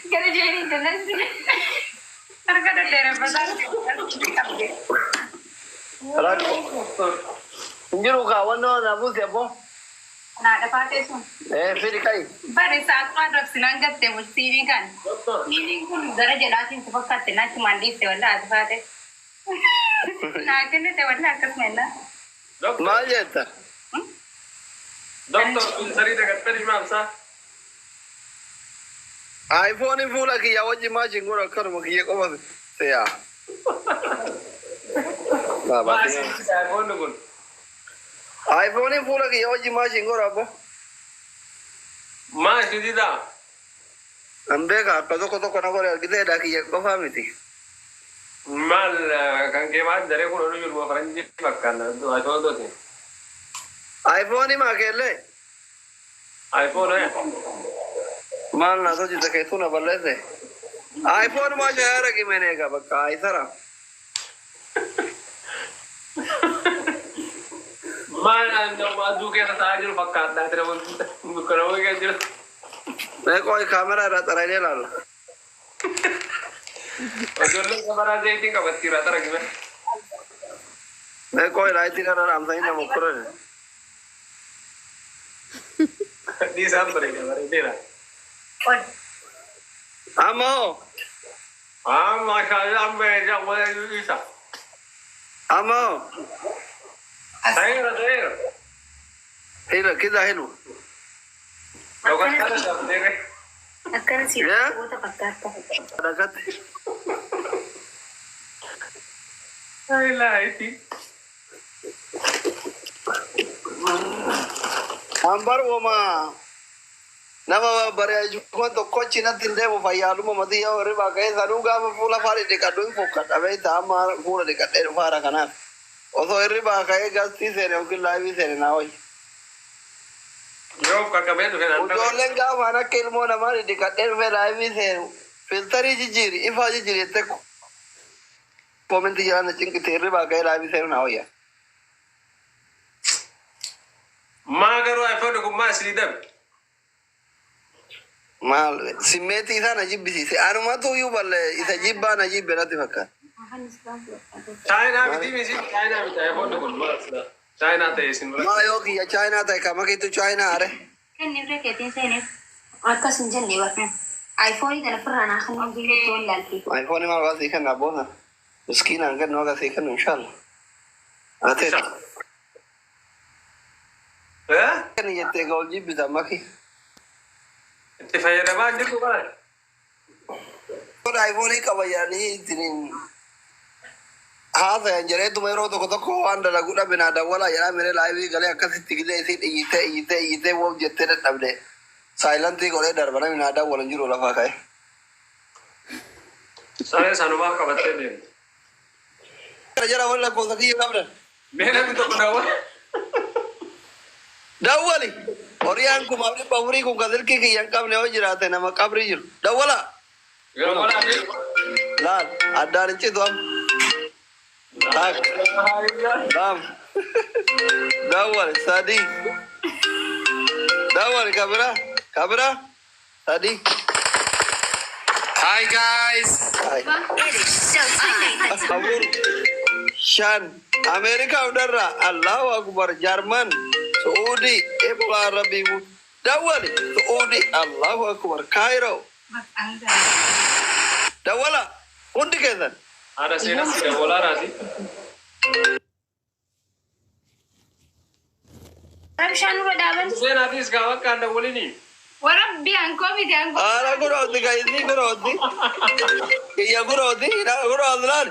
Gara jadi jelas. Harga daerah besar. Injuru kawan no nabu siapa? Nah, ada partai tu. Pilih kai. Pada saat ada senangkat temu sini kan. Ini pun gara jelasin sepakat nak mandi tewala ada partai. Nah, kena tewala kat mana? Maljeta. Doktor, sari dekat tadi masa. iPhone ini pula ki awak jema cinggur akar maki ya kau saya. Bapa Masih iPhone pun. iPhone ini pula ki awak jema cinggur apa? Masih tidak. Ambil ka kau kena kau kita dah ki ya kau faham itu. Mal kan kemat dari pun orang jual faranjit makan. Tu iPhone tu sih. iPhone ini makan le. iPhone ya. Mal na sochi tak itu na balle se. iPhone macam ada ki mana ka bakka isara. Mal anda madu ke rasa aja pakat. Dah terus bukan orang yang jelas. Saya kau kamera rata rata lal. Jual kamera jadi tinggal beti rata lagi mah. Saya kau rata rata ram saya nak mukur. Di sana mereka mereka. Amo. Masyaallah mereka boleh bisa. Amo. Saya. Hello, kita hello. Kau kan ada deh. Akan sih. Ya? Aku tak pakat. Dekat. Ayolah itu. Ambar wama. Nama baraya jukuan to kochi na tinde mo fayalu mo mati ya ore ba kai saruga mo pula fari dekat doi fokat abe tamar pula dekat der fara kana. Oso ere ba kai gasti sere o kilavi sere na oi. Yo kakak betul kan. Ujolen ga mana kelmo na mari dekat der ve live sere. Filteri jijiri ifa jijiri te comment ya na cing tere ba kai live sere na oi ya. Magaru iPhone ko masih dam. Mal simeti sana jibisi se aruma to yu balle isa jibba na jibbe na tifaka. China biti misi China biti iPhone ko masih. China te isin. Ma yo ki ya China ta kama ki tu China are. Kan ni mereka kata saya ni. Atas senjata ni waktu. iPhone ini kan pernah kan mungkin itu lagi. iPhone ma ba sikhan na boha. Uski na kan no ga sikhan inshallah. Ate kan yete gol jibbi ta maki. Tifayar apa aja tu kan? Ko iPhone ka bayani tinin. Ha sa jere tu mero to ko anda lagu da bina da wala ya mere live gale akasi tigile isi ite wo jette da tabde. Silent ti gole dar bana bina da wala juro la fa kai. Saya sanubah ka batte de. Jara wala ko saki kabra. Mera tu kenapa? Dawali. Oriang ku mabli pawri ku gadel ki yang kam ne wajirate na makabri jur. Dawala. Ya mana ni? Lal ada rinci tuam. Tak. Dam. Dawal Sadi. Dawal kamera. Sadi. Hi guys. Hai. Abur. Shan. Amerika udara. Allahu Akbar. Jerman. Saudi. Ebola Arabi. Dawal. Saudi. Allahu Akbar. Cairo. Dawala. Undi kesan. Ada sih tidak bola rasi. Rabshan ko daban. Saya nanti sekarang kan ada boleh ni. Warabbi anko bidi anko. Ara gurodi guys, ni gurodi. Ya gurodi, na gurodi lan.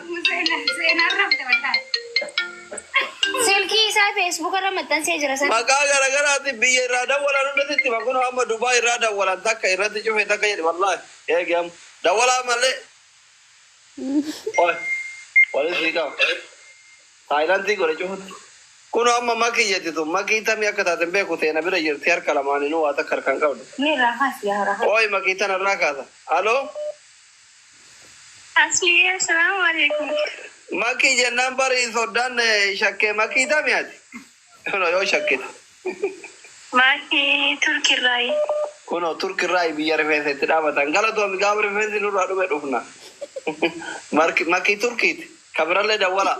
Sena rabde bata. Selki sa Facebook ara matan se jara sa. Maka gara-gara ati biye rada wala nu dati makono amma Dubai rada wala takka irati jo heta kay wallahi. Ya gam. Da wala male. Oi. Wala sika. Thailand ti gore jo. Kuno amma maki yeti to maki tam yakata tembe ko tena bira yir tiar kalamani no ata karkan kawde. Ni rahas ya rahas. Oi maki tan rakata. Hello? Asli assalamu alaikum. Makii jennaan bari soddaan shakkee makii tamiyaati. Yoo shakkite. Makii Turkirraayi. Kunoo Turkirraayi biyya rifeensa itti dhaabatan. Galatoomii gaafa rifeensi nurraa dhume dhufna. Makii Turkiiti. Kabirallee dawwala.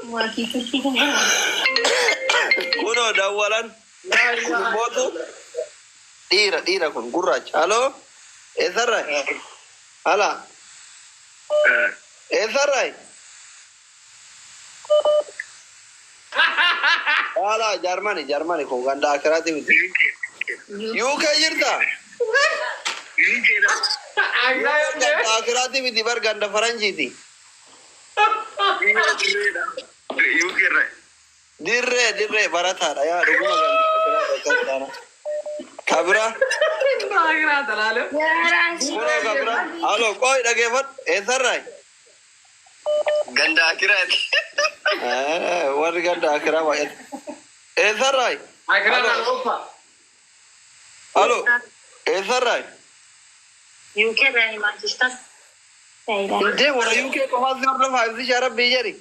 Makii Turkiiti. Kunoo dawwalan. Mootu dhiira kun gurraacha. Haloo? Eessarraa? Hala? Eessarraa? Hala Jarmani kun ganda akiraati miti. UK jirta? Ganda akiraati miti bar ganda faranjiiti. Dirree barataadha yaa dhuguma ganda kabira. Kunoo kabira. Haloo qooyi dhageeffadhu. Eessarraa? Ganda akiraati. Warri ganda akiraa baay'ata. Eessarraa? Haloo? Eessarraa? UKrraayi Manchester. Indee warra UK qofaas hordofaa ibsi sharabbii jedhi.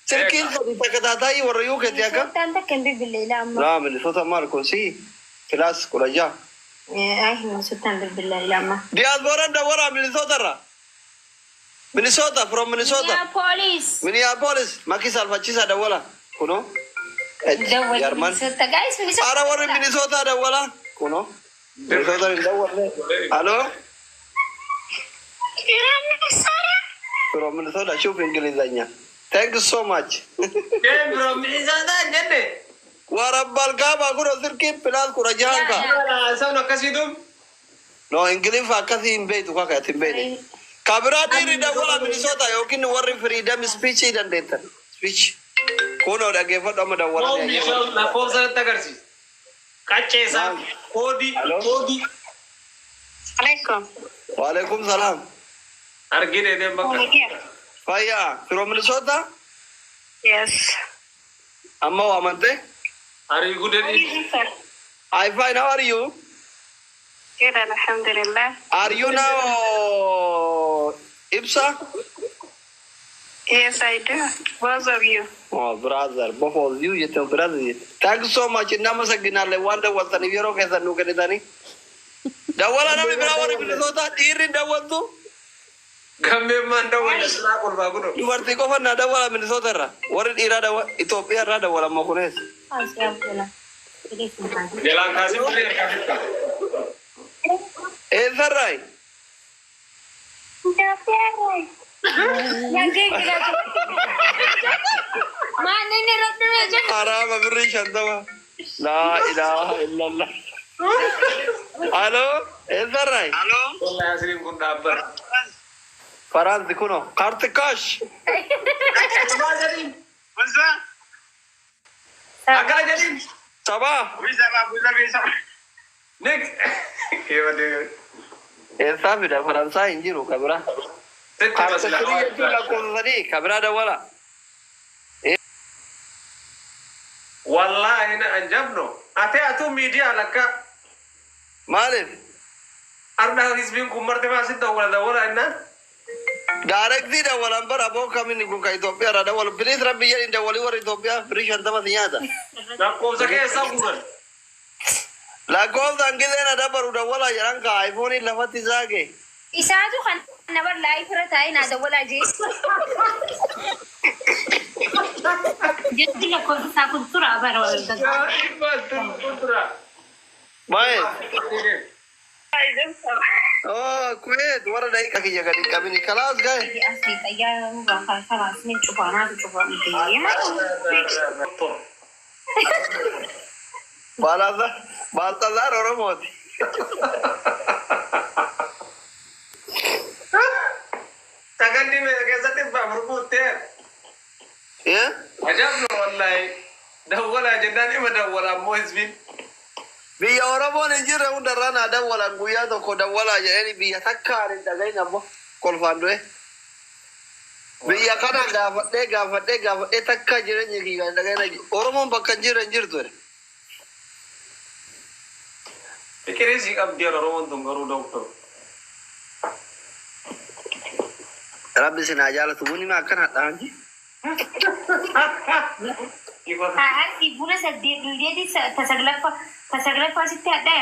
Silkiin sadii takkataataayii warra UK ti akka? Sultan takkan bilbileela amma. Naa Minnesota maal kun si kilaas 16. Sultan bilbileela amma. Diyaaspooraan dawwaraa Minnesota irraa. Minnesota from Minnesota. Minneapolis. Makii salphachiisaa dawwala. Kunoo. Jarman. Ara warri Minnesota dawwala. Kunoo. Minnesota hin dawwalle. Haloo? From Minnesota. Shuf Ingilizanya. Thank you so much. From Minnesota jenne. Warabbal kaabaa kunoo sirkiin pilaas 16 ka. Sabni akkasiitu. No Ingiliffa akkasii hin beektu kaka ati hin beekne. Kabira dhiirri dawwala Minnesota yookiin warri freedom speech dandeettan. Speech. Kunoo dhageeffadhu amma dawwala. Lakkoofsa irratti agarsiisa. Qacceessaa. Koodii. Alaikum. Waalaikum salaam. Argine deem bakka. Fayyaa. From Minnesota? Yes. Amma waamante? Are you good at it? I'm fine. How are you? Good, alhamdulillah. Are you now IPSA? Yes, I do. Both of you. Oh, brother. Both of you, your brother. Thank you so much. Namasaginale. Wonder what an Euro has a Nukanitani. Dawala na Mibra Minnesota, Irin Dawantu. Gamme manda wala sila kurba kuno. You are the governor Dawala Minnesota. What did Irada Ethiopia Rada Wala Mokunes? Jalan Kasim boleh kasih. Is that right? Mana ni ratu aja. Haram abri Shantawa. La ilaha illallah. Hello? Is that right? Halo. Boleh asing kun dapat. Faraz Kuno. Kartikash. Bisa? Akan jadi. Sabah. Bisa. Next. Kewade. Esa bida Faransa injiru kabra. Kartakiri itu lakon tadi kabra Dawala. Wallahi na anjabno. Ate atu media laka. Malif. Arda hisbin kumarte masih dawala inna. Directly Dawala bar abo kami ni kuka Ethiopia rada wala please rabbi ya inda wali war Ethiopia beri shantama niyata. Na ko sake sabugan. La gol dangile na da baru Dawala yang ka iPhone lafati zage. Isatu kan nabar live ratai na dawala je. Jadi lah kau sakut surah baru. Mai. Oh, kuet wara dai kaki jaga di kami ni kelas guys. Asli saya bakal salah sini coba nanti ya. Baltazar orang moti. Tangan di mana kesa tiba berputih. Ya? Ajab no wallahi. Dawala jendani madawala moisbin. Biya orang mau ninjira unda rana Dawala guya to ko Dawala ya ini biya takkarin daga ina mo kolfando biya kana gafaɗe takka jiran yaki ga daga ina oromo bakkan jiran jirto Pikir sih ab dia orang untung garu dokter. ربي سناجالة تبوني ما كان حتى عندي Haati buna saddeet tasaglaffaa sitti hadhaa